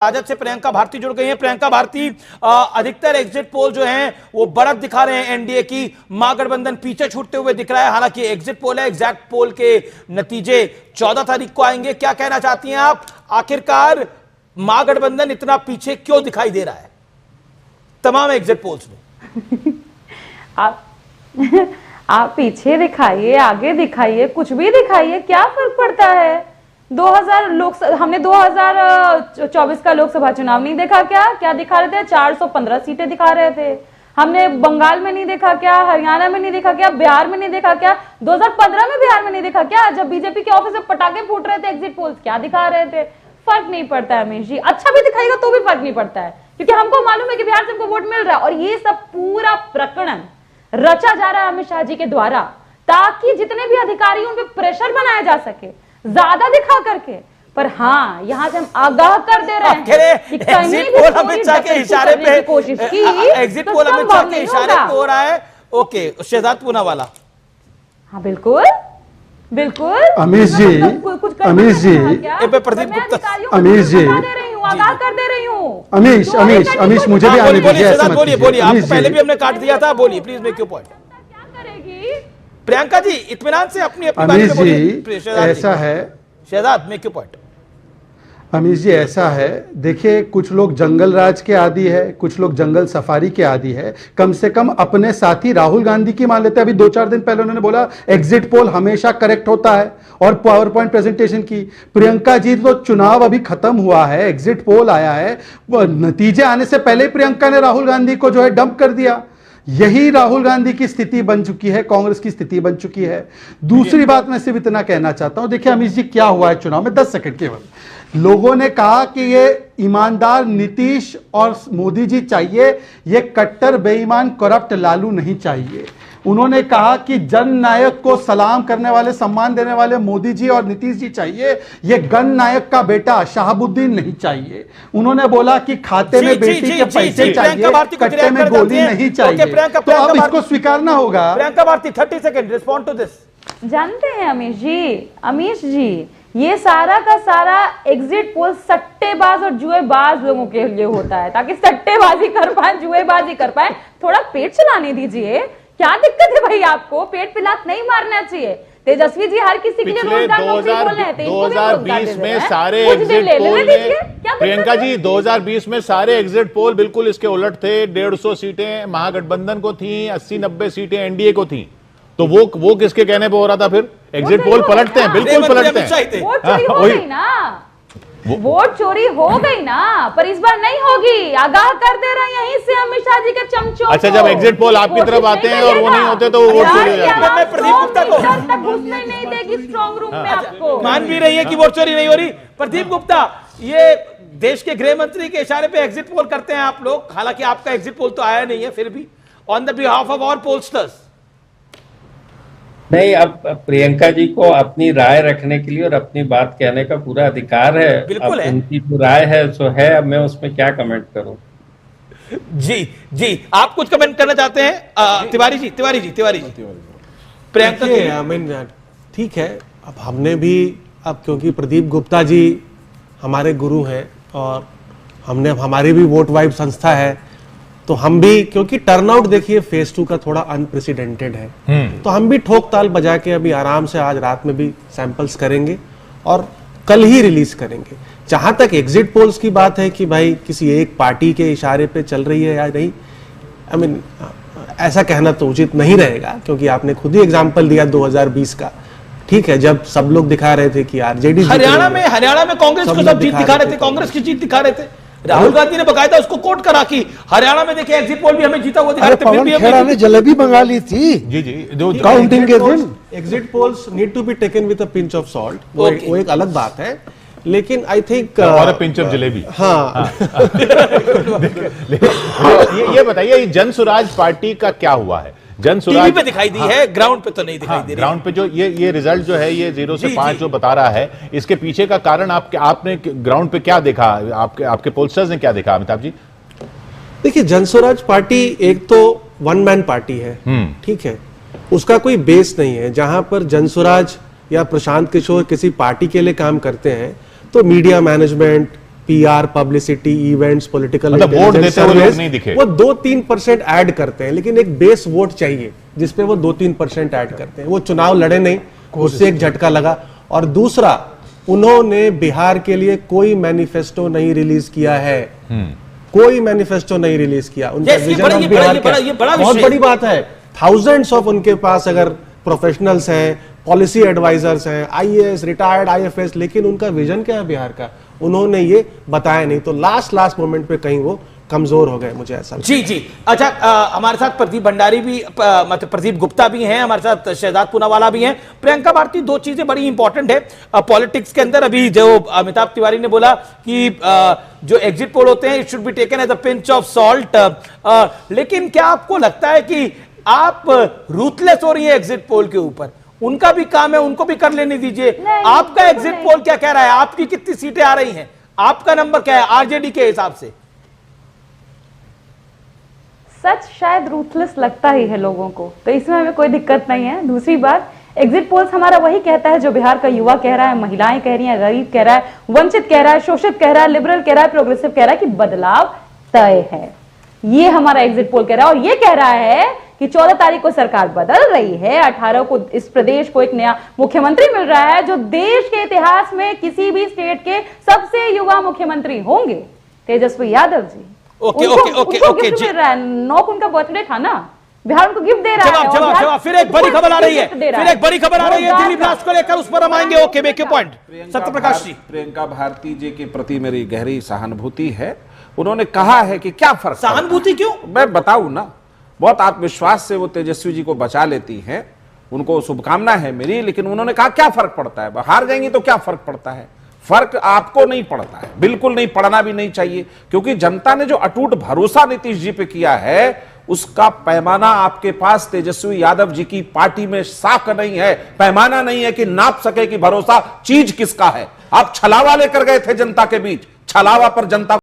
राजद से प्रियंका भारती जुड़ गई हैं। प्रियंका भारती, अधिकतर एग्जिट पोल जो हैं वो बढ़त दिखा रहे हैं एनडीए की, महागठबंधन पीछे छूटते हुए दिख रहा है। हालांकि एग्जिट पोल है, एग्जैक्ट पोल के नतीजे 14 तारीख को आएंगे। क्या कहना चाहती हैं आप, आखिरकार महागठबंधन इतना पीछे क्यों दिखाई दे रहा है तमाम एग्जिट पोल्स में? आप पीछे दिखाइए, आगे दिखाइए, कुछ भी दिखाइए, क्या फर्क पड़ता है? 2000 हमने 2024 का लोकसभा चुनाव नहीं देखा क्या दिखा रहे थे? 415 सीटें दिखा रहे थे। हमने बंगाल में नहीं देखा क्या, हरियाणा में नहीं देखा क्या, बिहार में नहीं देखा क्या, 2015 में बिहार में नहीं देखा क्या, जब बीजेपी के ऑफिस में पटाखे फूट रहे थे एग्जिट पोल्स, क्या दिखा रहे थे? फर्क नहीं पड़ता है अमीश जी, अच्छा भी दिखाएगा तो भी फर्क नहीं पड़ता है, क्योंकि हमको मालूम है कि बिहार से हमको वोट मिल रहा है। और ये सब पूरा प्रकरण रचा जा रहा है अमित शाह जी के द्वारा, ताकि जितने भी अधिकारी उन पे प्रेशर बनाया जा सके ज्यादा दिखा करके। पर हाँ, यहाँ से हम आगाह कर दे रहे हैं कि कहीं भी अमित शाह के इशारे पे कोशिश की, एग्जिट पोल अमित शाह के इशारे पे हो रहा है। ओके, शहजाद पूनावाला। हाँ बिल्कुल बिल्कुल। अमीश जी, अमीश जी, प्रदीप गुप्ता, अमीश जी, आगाह कर दे रही हूँ। अमीश मुझे भी आने दीजिए। बोलिए, आपको पहले भी हमने काट दिया था, बोलिए प्लीज, मेक योर पॉइंट। क्या करेगी प्रियंका जी? इत्मीनान से अपनी अमीश जी, ऐसा है, Shahzad make your point. Amish ji ऐसा है, देखिए कुछ लोग जंगल राज के आदी है, कुछ लोग जंगल सफारी के आदी है। कम से कम अपने साथी राहुल गांधी की मान लेते हैं। अभी 2-4 दिन पहले उन्होंने बोला एग्जिट पोल हमेशा करेक्ट होता है और पावर पॉइंट प्रेजेंटेशन की। प्रियंका जी, तो चुनाव अभी खत्म हुआ है, एग्जिट पोल आया है, नतीजे आने से पहले प्रियंका ने राहुल गांधी को जो है डंप कर दिया। यही राहुल गांधी की स्थिति बन चुकी है, कांग्रेस की स्थिति बन चुकी है। दूसरी बात मैं सिर्फ इतना कहना चाहता हूं, देखिए अमीश जी क्या हुआ है चुनाव में, 10 सेकंड केवल। लोगों ने कहा कि ये ईमानदार नीतीश और मोदी जी चाहिए, ये कट्टर बेईमान करप्ट लालू नहीं चाहिए। उन्होंने कहा कि जननायक को सलाम करने वाले, सम्मान देने वाले मोदी जी और नीतीश जी चाहिए, ये गण नायक का बेटा शहाबुद्दीन नहीं चाहिए। उन्होंने बोला कि खाते में बेटी के पैसे चाहिए, कट्टे में गोली नहीं चाहिए। तो अब इसको स्वीकारना होगा। Priyanka Bharti, 30 second, respond to this. जानते हैं अमीश जी, ये सारा का सारा एग्जिट पोल सट्टेबाज और जुएबाज लोगों के लिए होता है, ताकि सट्टेबाजी कर पाए, जुएबाजी कर पाए। थोड़ा पेट चलाने दीजिए, क्या दिक्कत है भाई आपको? पेट पे लात नहीं मारना चाहिए। तेजस्वी जी हर किसी के लिए रोजगार नौकरी बोल रहे हैं, 2020 में सारे एग्जिट पोल में, प्रियंका जी 2020 में सारे एग्जिट पोल बिल्कुल इसके उलट थे। 150 सीटें महागठबंधन को थी, 80-90 सीटें एनडीए को थी। तो वो किसके कहने पे हो रहा था? फिर एग्जिट पोल पलटते हैं, बिल्कुल पलटते हैं। वोट चोरी हो गई ना, वोट चोरी हो गई ना, पर इस बार नहीं होगी। आगाह कर दे रहे हैं यहीं से अमित शाह जी के चमचों। अच्छा, जब एग्जिट पोल आपकी तरफ आते हैं और वो नहीं होते तो वो वोट चोरी हो जाता है। प्रदीप गुप्ता को घुसने नहीं देगी स्ट्रांग रूम में आपको। मान भी रही है कि वोट चोरी नहीं हो रही। प्रदीप गुप्ता, ये देश के गृह मंत्री के इशारे पे एग्जिट पोल करते हैं आप लोग, हालांकि आपका एग्जिट पोल तो आया नहीं है, फिर भी on the behalf of all pollsters. नहीं, अब प्रियंका जी को अपनी राय रखने के लिए और अपनी बात कहने का पूरा अधिकार है। बिल्कुल है, उनकी जो राय है सो है, अब मैं उसमें क्या कमेंट करूं? जी आप कुछ कमेंट करना चाहते हैं? तिवारी जी। प्रियंका, ठीक है, अब हमने भी, अब क्योंकि प्रदीप गुप्ता जी हमारे गुरु हैं और हमारी भी वोट वाइब संस्था है, तो हम भी, क्योंकि टर्नआउट देखिए फेज 2 का थोड़ा अनप्रेसिडेंटेड है, तो हम भी ठोक ताल बजा के अभी आराम से आज रात में भी सैंपल्स करेंगे और कल ही रिलीज करेंगे। जहां तक एग्जिट पोल्स की बात है कि भाई किसी एक पार्टी के इशारे पे चल रही है या नहीं, आई मीन ऐसा कहना तो उचित नहीं रहेगा, क्योंकि आपने खुद ही एग्जाम्पल दिया 2020 का। ठीक है, जब सब लोग दिखा रहे थे कि आरजेडी, हरियाणा में कांग्रेस को सब जीत दिखा रहे थे, कांग्रेस की जीत दिखा रहे थे। राहुल गांधी ने बकायदा उसको कोट करा कि हरियाणा में देखिए एग्जिट पोल भी हमें जीता हुआ दिखा रहे थे। पवन खेड़ा ने जलेबी मंगा ली थी जी, जो काउंटिंग के दिन। Exit polls need to be taken with a pinch of salt, वो एक अलग बात है, लेकिन आई थिंक और अ पिंच ऑफ जलेबी। हाँ। ये बताइए, जन स्वराज पार्टी का क्या हुआ है? जन स्वराज पे दिखाई दी है, ग्राउंड पे तो नहीं दिखाई दे रही। ग्राउंड पे जो ये रिजल्ट जो है, ये 0 से 5 जो बता रहा है, इसके पीछे का कारण आपने ग्राउंड पे क्या देखा? आपके पोलस्टर्स ने क्या देखा, अमिताभ जी? देखिए, जन स्वराज पार्टी एक तो वन मैन पार्टी है, ठीक है, उसका कोई बेस नहीं है। जहां पर जन स्वराज या प्रशांत किशोर किसी पार्टी के लिए काम करते हैं, तो media management, PR, publicity, events, political मतलब वोट देते हुए लोग नहीं दिखे। वो 2-3% ऐड करते हैं, लेकिन एक बेस वोट चाहिए जिसपे वो 2-3% ऐड करते हैं। वो चुनाव लड़े नहीं, उससे एक झटका लगा। और दूसरा, उन्होंने बिहार के लिए कोई मैनिफेस्टो नहीं रिलीज किया है, कोई मैनिफेस्टो नहीं रिलीज किया। उनका Yes, ये विजन बड़ा- ऑफ ये बिहार बड़ा- क्या ये बड़ा है? बहुत विषय बड़ी बात है। थाउजेंड्स ऑफ उनके पास अगर प्रोफेशनल्स हैं, पॉलिसी एडवाइजर्स हैं, आईएएस, रिटायर्ड आईएफएस, लेकिन उनका विजन क्या है बिहार का, उन्होंने ये बताया नहीं। तो लास्ट मोमेंट पे कहीं वो कमजोर हो गए, मुझे ऐसा लगता है। जी। अच्छा, हमारे साथ प्रदीप भंडारी भी, मतलब प्रदीप गुप्ता भी हैं, हमारे साथ शहजाद पूनावाला भी हैं। प्रियंका भारती, दो चीजें बड़ी इंपॉर्टेंट है पॉलिटिक्स के अंदर। अभी जो अमिताभ तिवारी ने बोला कि जो एग्जिट पोल होते हैं, it should be taken as a pinch of salt, लेकिन क्या आपको लगता है कि आप रूथलेस हो रही है एग्जिट पोल के ऊपर? उनका भी काम है, उनको भी कर लेने दीजिए। आपका एग्जिट पोल क्या कह रहा है? आपकी कितनी सीटें आ रही हैं? आपका नंबर क्या है आरजेडी के हिसाब से? सच शायद रूथलेस लगता ही है लोगों को, तो इसमें हमें कोई दिक्कत नहीं है। दूसरी बात, एग्जिट पोल्स हमारा वही कहता है जो बिहार का युवा कह रहा है, महिलाएं कह रही हैं, गरीब कह रहा है, वंचित कह रहा है, शोषित कह रहा है, लिबरल कह रहा है, प्रोग्रेसिव कह रहा है कि बदलाव तय है। ये हमारा एग्जिट पोल कह रहा है। और ये कह रहा है कि 14 तारीख को सरकार बदल रही है, 18 को इस प्रदेश को एक नया मुख्यमंत्री मिल रहा है जो देश के इतिहास में किसी भी स्टेट के सबसे युवा मुख्यमंत्री होंगे, तेजस्वी यादव जी। ओके, गिफ्ट मिल रहा है। 9 को उनका बर्थडे था ना, बिहार उनको गिफ्ट दे रहा है। जवाब। फिर एक बड़ी खबर आ रही है, दिल्ली ब्लास्ट को लेकर, उस पर हम आएंगे। Okay, make your point. Satyaprakash ji, Priyanka Bharti ji के प्रति मेरी गहरी सहानुभूति है। उन्होंने कहा है कि क्या फर्क, सहानुभूति क्यों? मैं बताऊं ना, बहुत आत्मविश्वास से वो तेजस्वी जी को बचा लेती हैं, उनको शुभकामना है मेरी। लेकिन उन्होंने कहा क्या फर्क पड़ता है, हार जाएंगी तो क्या फर्क पड़ता है? फर्क आपको नहीं पड़ता है, बिल्कुल नहीं, पड़ना भी नहीं चाहिए, क्योंकि जनता ने जो अटूट भरोसा नीतीश जी पे किया है, उसका पैमाना आपके पास तेजस्वी यादव जी की पार्टी में साख नहीं है, पैमाना नहीं है कि नाप सके कि भरोसा चीज किसका है। आप छलावा लेकर गए थे जनता के बीच, छलावा पर जनता